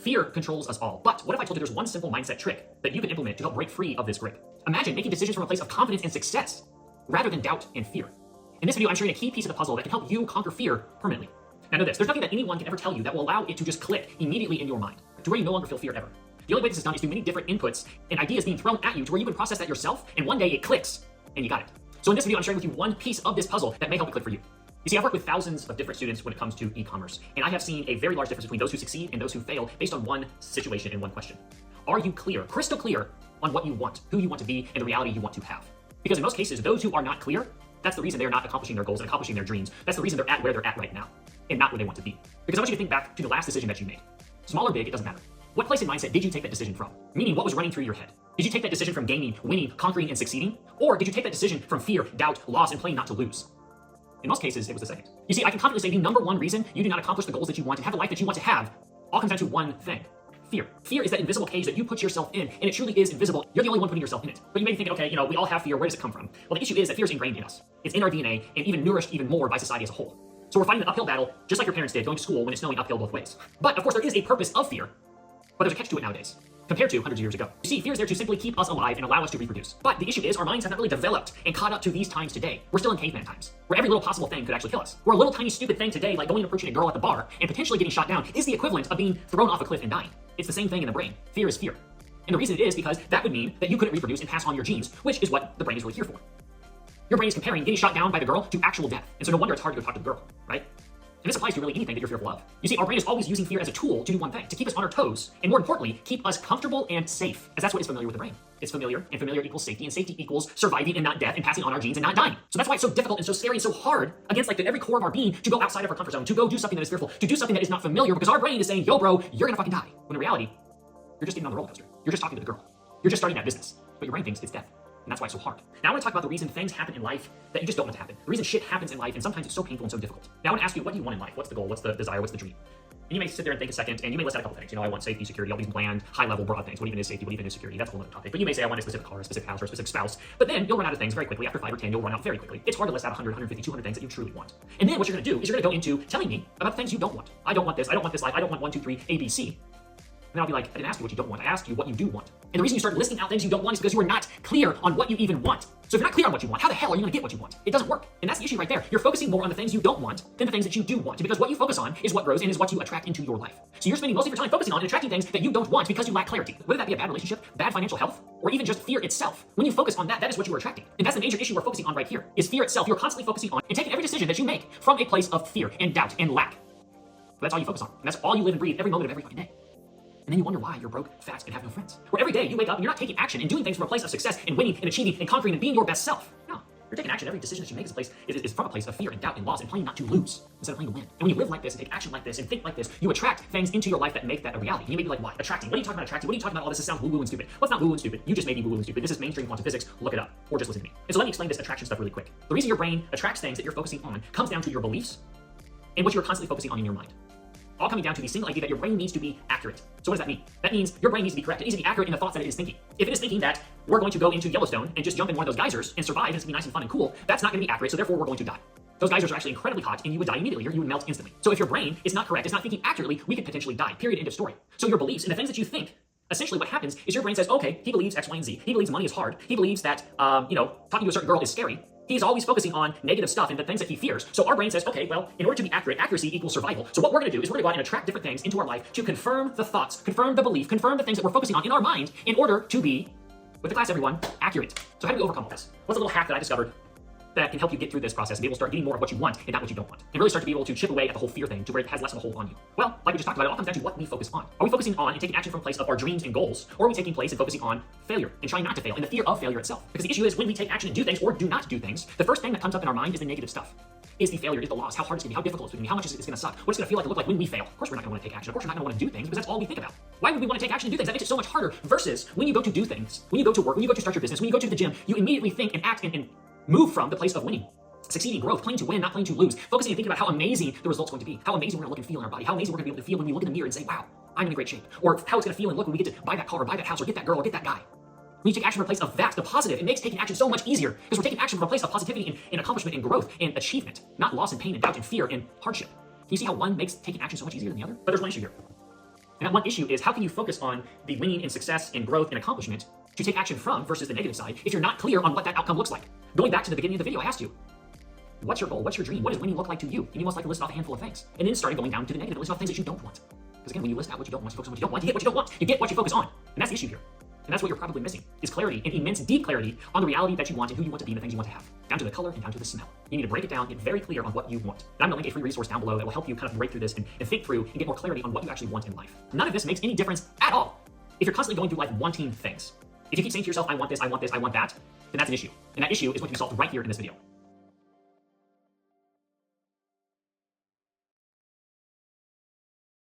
Fear controls us all. But what if I told you there's one simple mindset trick that you can implement to help break free of this grip? Imagine making decisions from a place of confidence and success rather than doubt and fear. In this video, I'm sharing a key piece of the puzzle that can help you conquer fear permanently. Now know this, there's nothing that anyone can ever tell you that will allow it to just click immediately in your mind, to where you no longer feel fear ever. The only way this is done is through many different inputs and ideas being thrown at you to where you can process that yourself, and one day it clicks, and you got it. So in this video, I'm sharing with you one piece of this puzzle that may help it click for you. You see, I've worked with thousands of different students when it comes to e-commerce, and I have seen a very large difference between those who succeed and those who fail based on one situation and one question. Are you clear, crystal clear, on what you want, who you want to be, and the reality you want to have? Because in most cases, those who are not clear, that's the reason they're not accomplishing their goals and accomplishing their dreams. That's the reason they're at where they're at right now, and not where they want to be. Because I want you to think back to the last decision that you made. Small or big, it doesn't matter. What place and mindset did you take that decision from? Meaning, what was running through your head? Did you take that decision from gaining, winning, conquering, and succeeding? Or did you take that decision from fear, doubt, loss, and playing not to lose? In most cases, it was the second. You see, I can confidently say the number one reason you do not accomplish the goals that you want and have the life that you want to have all comes down to one thing: fear. Fear is that invisible cage that you put yourself in, and it truly is invisible. You're the only one putting yourself in it. But you may be thinking, okay, we all have fear. Where does it come from? Well, the issue is that fear is ingrained in us. It's in our DNA, and even nourished even more by society as a whole. So we're fighting an uphill battle, just like your parents did, going to school when it's snowing uphill both ways. But of course, there is a purpose of fear, but there's a catch to it nowadays, compared to hundreds of years ago. You see, fear is there to simply keep us alive and allow us to reproduce. But the issue is our minds have not really developed and caught up to these times today. We're still in caveman times, where every little possible thing could actually kill us. Where a little tiny stupid thing today, like going and approaching a girl at the bar and potentially getting shot down, is the equivalent of being thrown off a cliff and dying. It's the same thing in the brain. Fear is fear. And the reason it is because that would mean that you couldn't reproduce and pass on your genes, which is what the brain is really here for. Your brain is comparing getting shot down by the girl to actual death. And so no wonder it's hard to go talk to the girl, right? And this applies to really anything that you're fearful of. You see, our brain is always using fear as a tool to do one thing: to keep us on our toes, and more importantly, keep us comfortable and safe, as that's what is familiar with the brain. It's familiar, and familiar equals safety, and safety equals surviving and not death, and passing on our genes and not dying. So that's why it's so difficult and so scary and so hard against every core of our being to go outside of our comfort zone, to go do something that is fearful, to do something that is not familiar, because our brain is saying, yo bro, you're gonna fucking die. When in reality, you're just getting on the roller coaster. You're just talking to the girl. You're just starting that business. But your brain thinks it's death. And that's why it's so hard. Now I want to talk about the reason things happen in life that you just don't want to happen. The reason shit happens in life, and sometimes it's so painful and so difficult. Now I want to ask you, what do you want in life? What's the goal? What's the desire? What's the dream? And you may sit there and think a second, and you may list out a couple things. I want safety, security, all these bland, high-level, broad things. What even is safety? What even is security? That's a whole other topic. But you may say, I want a specific car, a specific house, or a specific spouse. But then you'll run out of things very quickly. After 5 or 10, you'll run out very quickly. It's hard to list out 100, 150, 200 things that you truly want. And then what you're going to do is you're going to go into telling me about the things you don't want. I don't want this. I don't want this life. I don't want 1, 2, 3, A, B, C. And then I'll be like, I didn't ask you what you don't want. I asked you what you do want. And the reason you start listing out things you don't want is because you are not clear on what you even want. So if you're not clear on what you want, how the hell are you going to get what you want? It doesn't work. And that's the issue right there. You're focusing more on the things you don't want than the things that you do want. Because what you focus on is what grows and is what you attract into your life. So you're spending most of your time focusing on and attracting things that you don't want because you lack clarity. Whether that be a bad relationship, bad financial health, or even just fear itself. When you focus on that, that is what you are attracting. And that's the major issue we're focusing on right here, is fear itself. You're constantly focusing on and taking every decision that you make from a place of fear and doubt and lack. But that's all you focus on. And that's all you live and breathe every moment of every fucking day. And then you wonder why you're broke, fat, and have no friends. Where every day you wake up and you're not taking action and doing things from a place of success and winning and achieving and conquering and being your best self. No, you're taking action. Every decision that you make is from a place of fear and doubt and loss and playing not to lose instead of playing to win. And when you live like this and take action like this and think like this, you attract things into your life that make that a reality. And you may be like, why? Attracting. What are you talking about attracting? What are you talking about all this? This sounds woo-woo and stupid. Well, it's not woo-woo and stupid. You just made me woo-woo and stupid. This is mainstream quantum physics. Look it up. Or just listen to me. And so let me explain this attraction stuff really quick. The reason your brain attracts things that you're focusing on comes down to your beliefs and what you're constantly focusing on in your mind. All coming down to the single idea that your brain needs to be accurate. So what does that mean? That means your brain needs to be correct. It needs to be accurate in the thoughts that it is thinking. If it is thinking that we're going to go into Yellowstone and just jump in one of those geysers and survive and it's going to be nice and fun and cool, that's not going to be accurate, so therefore we're going to die. Those geysers are actually incredibly hot and you would die immediately, or you would melt instantly. So if your brain is not correct, it's not thinking accurately, we could potentially die. Period, end of story. So your beliefs and the things that you think, essentially what happens is your brain says, okay, he believes X, Y, and Z. He believes money is hard. He believes that, talking to a certain girl is scary. He's always focusing on negative stuff and the things that he fears. So our brain says, okay, well, in order to be accurate, accuracy equals survival. So what we're going to do is we're going to go out and attract different things into our life to confirm the thoughts, confirm the belief, confirm the things that we're focusing on in our mind in order to be, with the class everyone, accurate. So how do we overcome all this? What's a little hack that I discovered that can help you get through this process and be able to start getting more of what you want and not what you don't want? And really start to be able to chip away at the whole fear thing to where it has less of a hold on you. Well, like we just talked about, it all comes down to what we focus on. Are we focusing on and taking action from a place of our dreams and goals? Or are we taking place and focusing on failure and trying not to fail and the fear of failure itself? Because the issue is when we take action and do things or do not do things, the first thing that comes up in our mind is the negative stuff. Is the failure, is the loss, how hard it's gonna be, how difficult it's gonna be, how much it's gonna suck, what's it gonna feel like to look like when we fail. Of course we're not gonna wanna take action. Of course we're not gonna wanna do things because that's all we think about. Why would we wanna take action and do things? That makes it so much harder versus when you go to do things, when you go to work, when you go to start your business, when you go to the gym, you immediately think and act and move from the place of winning. Succeeding, growth, playing to win, not playing to lose, focusing and thinking about how amazing the result's going to be, how amazing we're gonna look and feel in our body, how amazing we're gonna be able to feel when we look in the mirror and say, wow, I'm in great shape, or how it's gonna feel and look when we get to buy that car or buy that house or get that girl or get that guy. When you take action from a place of that, the positive, it makes taking action so much easier because we're taking action from a place of positivity and accomplishment and growth and achievement, not loss and pain and doubt and fear and hardship. Can you see how one makes taking action so much easier than the other? But there's one issue here. And that one issue is how can you focus on the winning and success and growth and accomplishment to take action from versus the negative side if you're not clear on what that outcome looks like? Going back to the beginning of the video, I asked you, what's your goal? What's your dream? What does winning look like to you? And you most likely list off a handful of things. And then started going down to the negative and list off things that you don't want. Because again, when you list out what you don't want, you focus on what you don't want, you get what you don't want. You get what you focus on. And that's the issue here. And that's what you're probably missing, is clarity and immense, deep clarity on the reality that you want and who you want to be and the things you want to have, down to the color and down to the smell. You need to break it down, get very clear on what you want. And I'm going to link a free resource down below that will help you kind of break through this and think through and get more clarity on what you actually want in life. None of this makes any difference at all if you're constantly going through life wanting things. If you keep saying to yourself, I want this, I want this, I want that, then that's an issue. And that issue is what can be solved right here in this video.